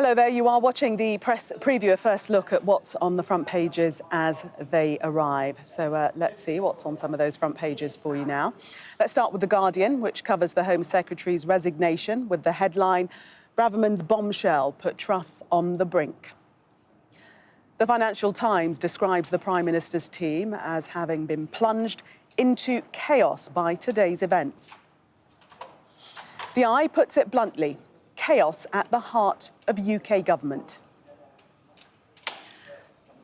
Hello there, you are watching the press preview, a first look at what's on the front pages as they arrive. So let's see what's on some of those front pages for you now. Let's start with The Guardian, which covers the Home Secretary's resignation with the headline, Bravaman'S bombshell put trusts on the brink. The Financial Times describes the Prime Minister's team as having been plunged into chaos by today's events. The Eye puts it bluntly, chaos at the heart of UK government.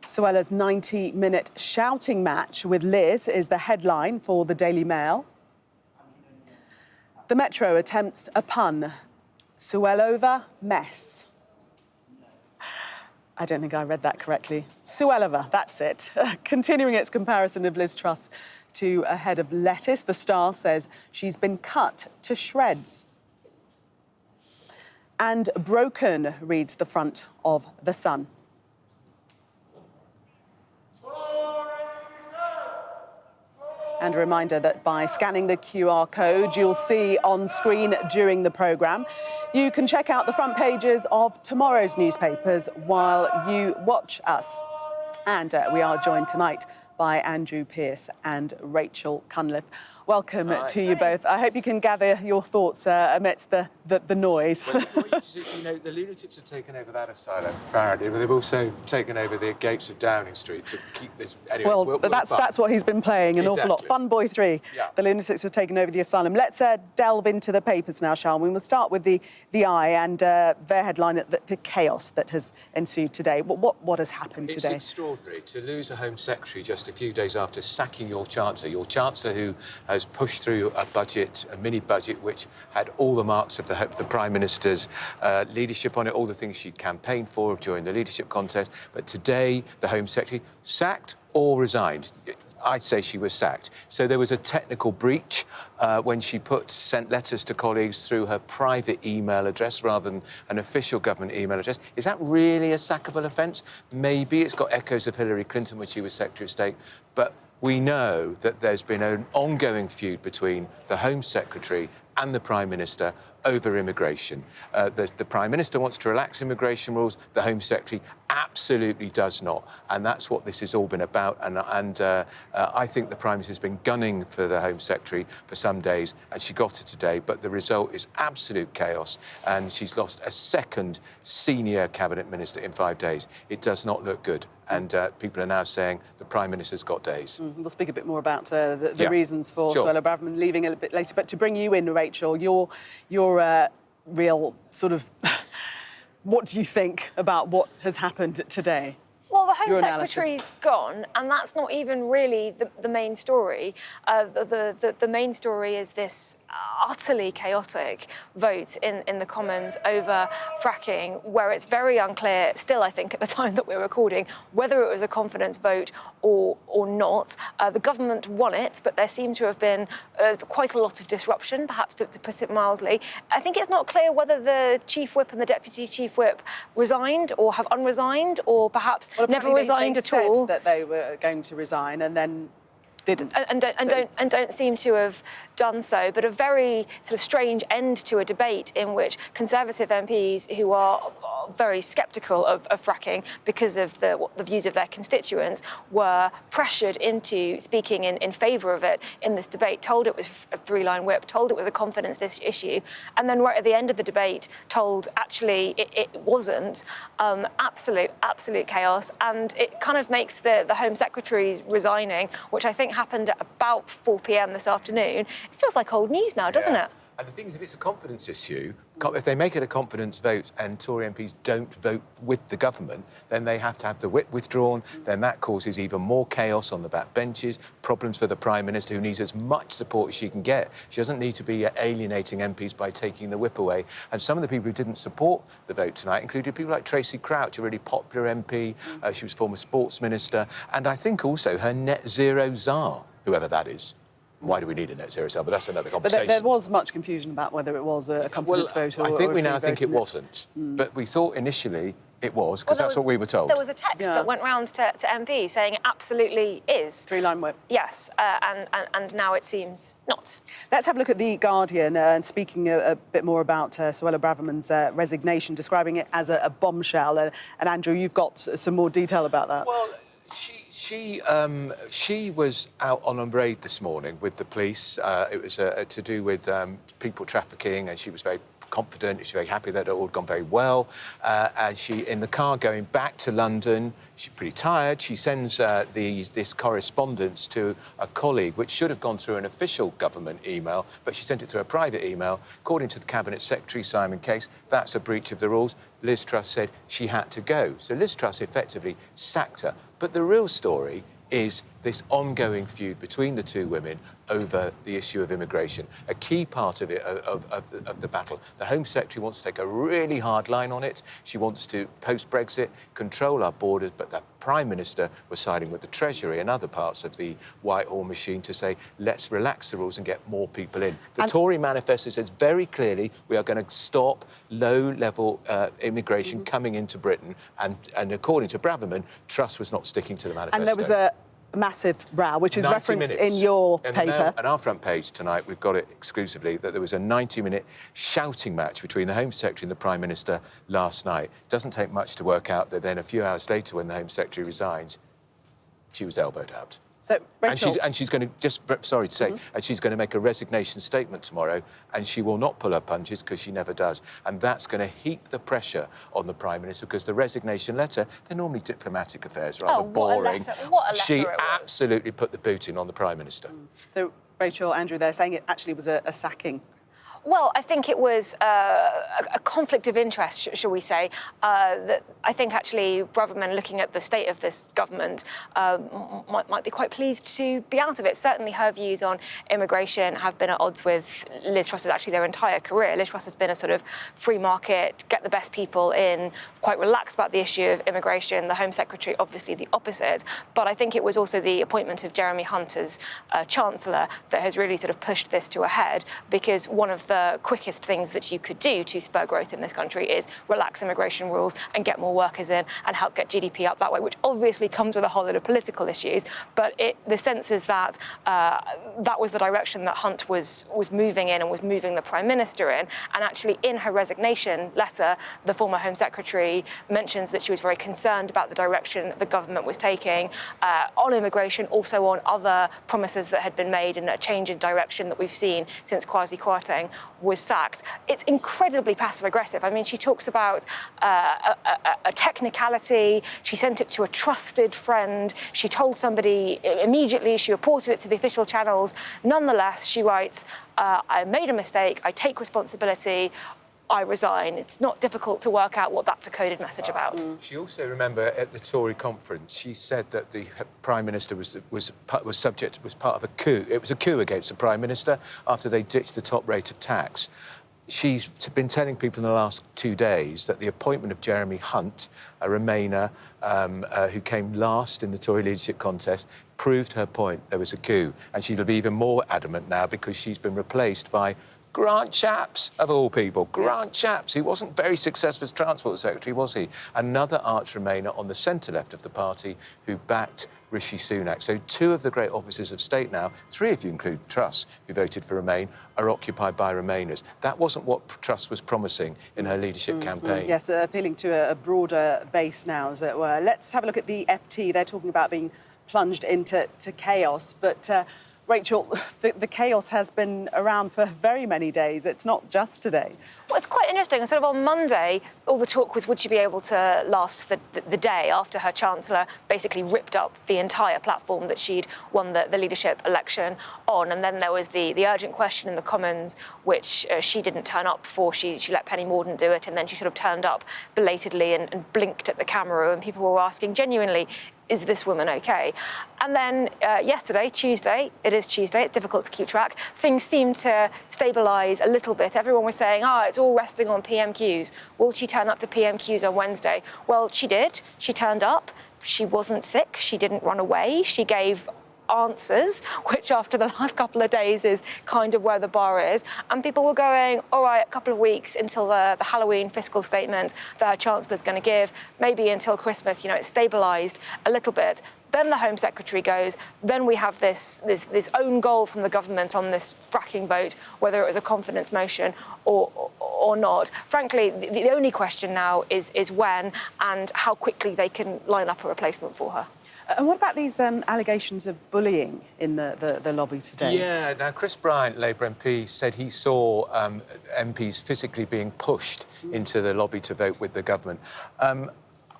Zoella's 90-minute shouting match with Liz is the headline for the Daily Mail. The Metro attempts a pun. Zoellova mess. I don't think I read that correctly. Zoellova, that's it. Continuing its comparison of Liz Truss to a head of lettuce, The Star says she's been cut to shreds. And broken, reads the front of The Sun. And a reminder that by scanning the QR code you'll see on screen during the programme, you can check out the front pages of tomorrow's newspapers while you watch us. And we are joined tonight by Andrew Pearce and Rachel Cunliffe. Welcome to you both. I hope you can gather your thoughts amidst the noise. Well, the lunatics have taken over that asylum, apparently, but they've also taken over the gates of Downing Street to keep this... Anyway, well, that's what he's been playing an awful lot. Fun Boy 3. Yeah. The lunatics have taken over the asylum. Let's delve into the papers now, shall we? We'll start with the Eye and their headline, the chaos that has ensued today. What has happened today? It's extraordinary to lose a Home Secretary just a few days after sacking your Chancellor who has pushed through a budget, a mini-budget, which had all the marks of the Prime Minister's leadership on it, all the things she campaigned for during the leadership contest. But today, the Home Secretary sacked or resigned. I'd say she was sacked. So there was a technical breach when she sent letters to colleagues through her private email address rather than an official government email address. Is that really a sackable offence? Maybe. It's got echoes of Hillary Clinton when she was Secretary of State. But we know that there's been an ongoing feud between the Home Secretary and the Prime Minister over immigration. The Prime Minister wants to relax immigration rules. The Home Secretary absolutely does not. And that's what this has all been about. And I think the Prime Minister's been gunning for the Home Secretary for some days, and she got it today. But the result is absolute chaos. And she's lost a second senior cabinet minister in 5 days. It does not look good. And people are now saying the Prime Minister's got days. We'll speak a bit more about the reasons for Zoella Braverman leaving a little bit later. But to bring you in, Rachel, your real sort of... What do you think about what has happened today? Well, the Home Secretary's gone, and that's not even really the main story. The main story is this utterly chaotic vote in the Commons over fracking, where it's very unclear, still I think at the time that we're recording, whether it was a confidence vote or not. The government won it, but there seemed to have been quite a lot of disruption, perhaps to put it mildly. I think it's not clear whether the Chief Whip and the Deputy Chief Whip resigned or have unresigned, or perhaps never resigned at all. They said that they were going to resign and then didn't. And don't seem to have done so, but a very sort of strange end to a debate in which Conservative MPs who are very sceptical of fracking because of the views of their constituents were pressured into speaking in favour of it in this debate, told it was a three-line whip, told it was a confidence issue, and then right at the end of the debate told actually it wasn't. Absolute chaos, and it kind of makes the Home Secretary's resigning, which I think happened at about 4 p.m. this afternoon. It feels like old news now, doesn't it? And the thing is, if it's a confidence issue, if they make it a confidence vote and Tory MPs don't vote with the government, then they have to have the whip withdrawn. Then that causes even more chaos on the back benches, problems for the Prime Minister, who needs as much support as she can get. She doesn't need to be alienating MPs by taking the whip away. And some of the people who didn't support the vote tonight included people like Tracy Crouch, a really popular MP. She was former sports minister. And I think also her net zero czar, whoever that is. Why do we need a net zero cell? But that's another conversation. But there was much confusion about whether it was a confidence vote or I think we a now free think vote, it wasn't. But we thought initially It was, because that's what we were told. There was a text that went round to MPs saying it absolutely is. Three-line whip. Yes, and now it seems not. Let's have a look at The Guardian, and speaking a bit more about Zoella Bravaman'S resignation, describing it as a bombshell. And Andrew, you've got some more detail about that. Well, she was out on a raid this morning with the police. It was to do with people trafficking, and she was very confident. She's very happy that it all had gone very well. And she, in the car going back to London, she's pretty tired. She sends this correspondence to a colleague, which should have gone through an official government email, but she sent it through a private email. According to the Cabinet Secretary, Simon Case, that's a breach of the rules. Liz Truss said she had to go. So Liz Truss effectively sacked her. But the real story is this ongoing feud between the two women over the issue of immigration. A key part of it, of the battle. The Home Secretary wants to take a really hard line on it. She wants to, post-Brexit, control our borders, but the Prime Minister was siding with the Treasury and other parts of the Whitehall machine to say, let's relax the rules and get more people in. The Tory manifesto says very clearly we are going to stop low-level immigration coming into Britain, and according to Braverman, Truss was not sticking to the manifesto. And there was a massive row, which is referenced in your paper. On our front page tonight, we've got it exclusively, that there was a 90-minute shouting match between the Home Secretary and the Prime Minister last night. It doesn't take much to work out that then a few hours later, when the Home Secretary resigns, she was elbowed out. So, Rachel... And she's going to, just sorry to say, and she's going to make a resignation statement tomorrow, and she will not pull her punches, because she never does. And that's going to heap the pressure on the Prime Minister, because the resignation letter, they're normally diplomatic affairs, rather boring. What a letter She it was. absolutely put the boot in on the Prime Minister. So, Rachel, Andrew, they're saying it actually was a sacking. Well, I think it was a conflict of interest, shall we say. That I think actually Braverman, looking at the state of this government, might be quite pleased to be out of it. Certainly her views on immigration have been at odds with Liz Truss's actually their entire career. Liz Truss has been a sort of free market, get the best people in, quite relaxed about the issue of immigration. The Home Secretary, obviously the opposite. But I think it was also the appointment of Jeremy Hunt as Chancellor that has really sort of pushed this to a head, because one of the quickest things that you could do to spur growth in this country is relax immigration rules and get more workers in and help get GDP up that way, which obviously comes with a whole lot of political issues. But the sense is that that was the direction that Hunt was moving in and was moving the Prime Minister in. And actually in her resignation letter, the former Home Secretary mentions that she was very concerned about the direction the government was taking on immigration, also on other promises that had been made, and a change in direction that we've seen since Kwasi Kwarteng was sacked. It's incredibly passive-aggressive. I mean, she talks about a technicality. She sent it to a trusted friend. She told somebody immediately. She reported it to the official channels. Nonetheless, she writes, I made a mistake. I take responsibility. I resign. It's not difficult to work out what that's a coded message about. She also, remember, at the Tory conference, she said that the Prime Minister was part of a coup. It was a coup against the Prime Minister after they ditched the top rate of tax. She's been telling people in the last 2 days that the appointment of Jeremy Hunt, a Remainer who came last in the Tory leadership contest, proved her point. There was a coup. And she'll be even more adamant now, because she's been replaced by Grant Shapps, of all people. Grant Shapps, who wasn't very successful as Transport Secretary, was he? Another arch Remainer on the centre-left of the party who backed Rishi Sunak. So 2 of the great officers of state now, 3 if you include Truss, who voted for Remain, are occupied by Remainers. That wasn't what Truss was promising in her leadership campaign. Yes, appealing to a broader base now, as it were. Let's have a look at the FT. They're talking about being plunged into chaos, but... Rachel, the chaos has been around for very many days. It's not just today. Well, it's quite interesting. Sort of on Monday, all the talk was, would she be able to last the day after her Chancellor basically ripped up the entire platform that she'd won the leadership election on? And then there was the urgent question in the Commons, which she didn't turn up for. She let Penny Mordaunt do it, and then she sort of turned up belatedly and blinked at the camera, and people were asking genuinely, is this woman okay? And then yesterday, Tuesday, it's difficult to keep track, things seemed to stabilise a little bit. Everyone was saying, it's all resting on PMQs. Will she turn up to PMQs on Wednesday? Well, she did. She turned up. She wasn't sick. She didn't run away. She gave answers, which after the last couple of days is kind of where the bar is. And people were going, all right, a couple of weeks until the Halloween fiscal statement that our Chancellor's going to give, maybe until Christmas, it's stabilised a little bit. Then the Home Secretary goes, then we have this own goal from the government on this fracking vote, whether it was a confidence motion or not. Frankly, the only question now is when and how quickly they can line up a replacement for her. And what about these allegations of bullying in the lobby today? Yeah, now Chris Bryant, Labour MP, said he saw MPs physically being pushed into the lobby to vote with the government.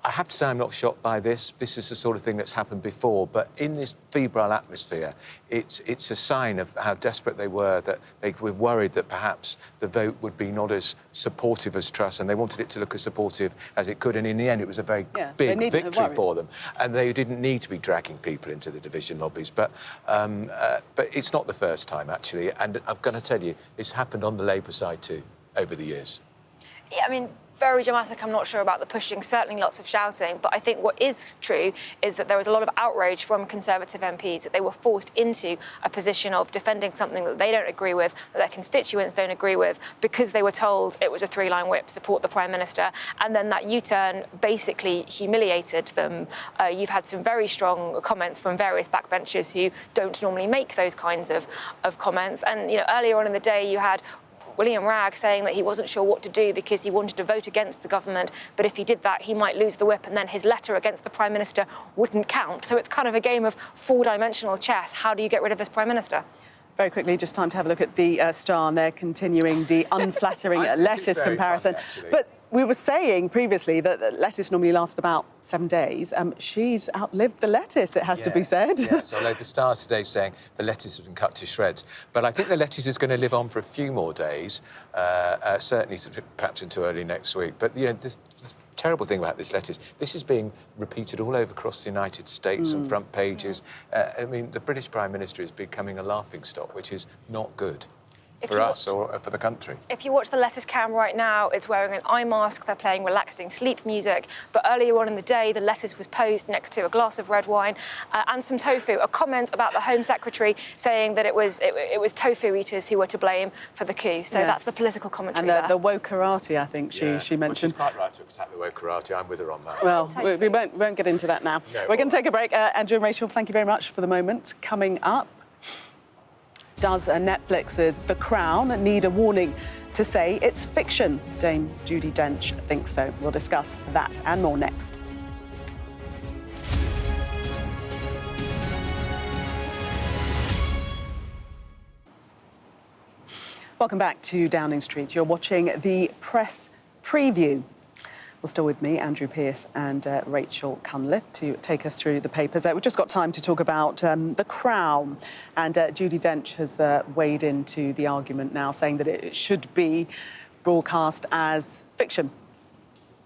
I have to say I'm not shocked by this. This is the sort of thing that's happened before. But in this febrile atmosphere, it's a sign of how desperate they were, that they were worried that perhaps the vote would be not as supportive as Truss, and they wanted it to look as supportive as it could. And in the end, it was a very big victory for them. And they didn't need to be dragging people into the division lobbies. But it's not the first time, actually. And I'm going to tell you, it's happened on the Labour side, too, over the years. Yeah, I mean, very dramatic. I'm not sure about the pushing, certainly lots of shouting. But I think what is true is that there was a lot of outrage from Conservative MPs that they were forced into a position of defending something that they don't agree with, that their constituents don't agree with, because they were told it was a three-line whip, support the Prime Minister. And then that U-turn basically humiliated them. You've had some very strong comments from various backbenchers who don't normally make those kinds of comments. And earlier on in the day, you had William Ragg saying that he wasn't sure what to do because he wanted to vote against the government, but if he did that, he might lose the whip, and then his letter against the Prime Minister wouldn't count. So it's kind of a game of four-dimensional chess. How do you get rid of this Prime Minister? Very quickly, just time to have a look at the Star, and they're continuing the unflattering lettuce comparison. Fun, but we were saying previously that lettuce normally lasts about 7 days. She's outlived the lettuce, it has to be said. Yes, although the Star today saying the lettuce has been cut to shreds. But I think the lettuce is going to live on for a few more days, certainly perhaps into early next week. But, the terrible thing about this lettuce, this is being repeated all over across the United States on front pages. I mean, the British Prime Minister is becoming a laughingstock, which is not good. For us or for the country. If you watch the lettuce cam right now, it's wearing an eye mask, they're playing relaxing sleep music. But earlier on in the day, the lettuce was posed next to a glass of red wine and some tofu. A comment about the Home Secretary saying that it was tofu eaters who were to blame for the coup. So that's the political commentary and the wokerati, I think she mentioned. Well, she's quite right to attack the wokerati. I'm with her on that. Well, we won't get into that now. No, we're going to take a break. Andrew and Rachel, thank you very much for the moment. Coming up, does Netflix's The Crown need a warning to say it's fiction? Dame Judi Dench thinks so. We'll discuss that and more next. Welcome back to Downing Street. You're watching the press preview. Well, still with me, Andrew Pearce and Rachel Cunliffe, to take us through the papers. We've just got time to talk about The Crown. And Judi Dench has weighed into the argument now, saying that it should be broadcast as fiction.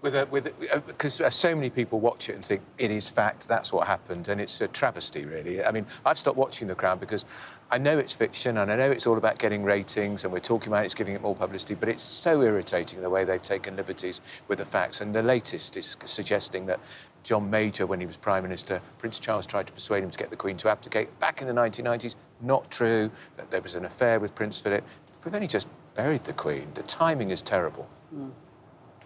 Because so many people watch it and think it is fact, that's what happened, and it's a travesty, really. I mean, I've stopped watching The Crown because I know it's fiction and I know it's all about getting ratings and we're talking about it's giving it more publicity, but it's so irritating the way they've taken liberties with the facts. And the latest is suggesting that John Major, when he was Prime Minister, Prince Charles tried to persuade him to get the Queen to abdicate back in the 1990s. Not true. That there was an affair with Prince Philip. We've only just buried the Queen. The timing is terrible.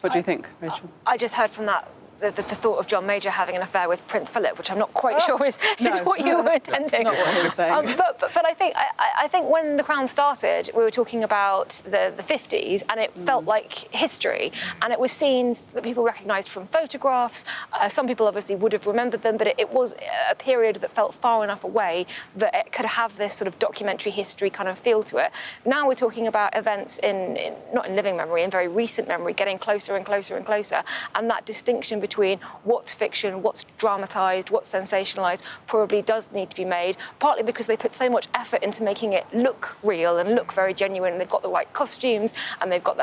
What do you think, Rachel? I just heard from that the thought of John Major having an affair with Prince Philip, which I'm not quite sure is what you were intending. That's not what he was saying. But I think when The Crown started, we were talking about the 50s, and it felt like history, and it was scenes that people recognised from photographs. Some people obviously would have remembered them, but it was a period that felt far enough away that it could have this sort of documentary history kind of feel to it. Now we're talking about events not in living memory, in very recent memory, getting closer and closer and closer, and that distinction between what's fiction, what's dramatised, what's sensationalised probably does need to be made, partly because they put so much effort into making it look real and look very genuine, and they've got the right costumes and they've got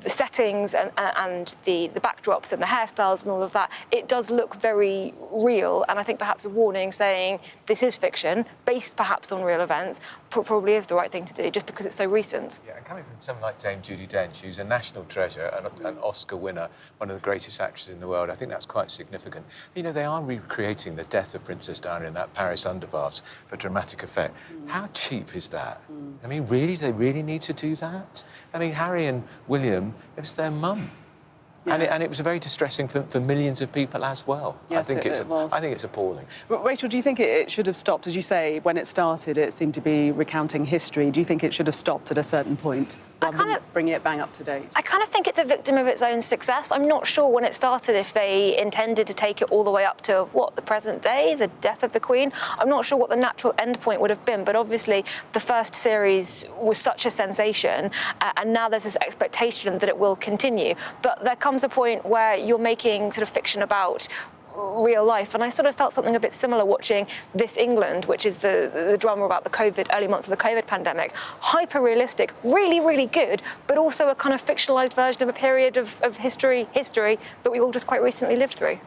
settings and the backdrops and the hairstyles and all of that, it does look very real. And I think perhaps a warning saying this is fiction, based perhaps on real events, probably is the right thing to do, just because it's so recent. Yeah, and coming from someone like Dame Judi Dench, who's a national treasure and an Oscar winner, one of the greatest actresses in the world, I think that's quite significant. You know, they are recreating the death of Princess Diana in that Paris underpass for dramatic effect. How cheap is that? I mean, really, they really need to do that? I mean, Harry and William, it was their mum. Yeah. And it was very distressing for millions of people as well. Yes, it was. I think it's appalling. Rachel, do you think it should have stopped? As you say, when it started, it seemed to be recounting history. Do you think it should have stopped at a certain point, rather than bringing it bang up to date? I kind of think it's a victim of its own success. I'm not sure when it started if they intended to take it all the way up to, the present day, the death of the Queen. I'm not sure what the natural end point would have been, but obviously the first series was such a sensation, and now there's this expectation that it will continue. But there comes a point where you're making sort of fiction about real life, and I sort of felt something a bit similar watching This England, which is the drama about the early months of the COVID pandemic. Hyper realistic, really, really good, but also a kind of fictionalized version of a period of history that we all just quite recently lived through.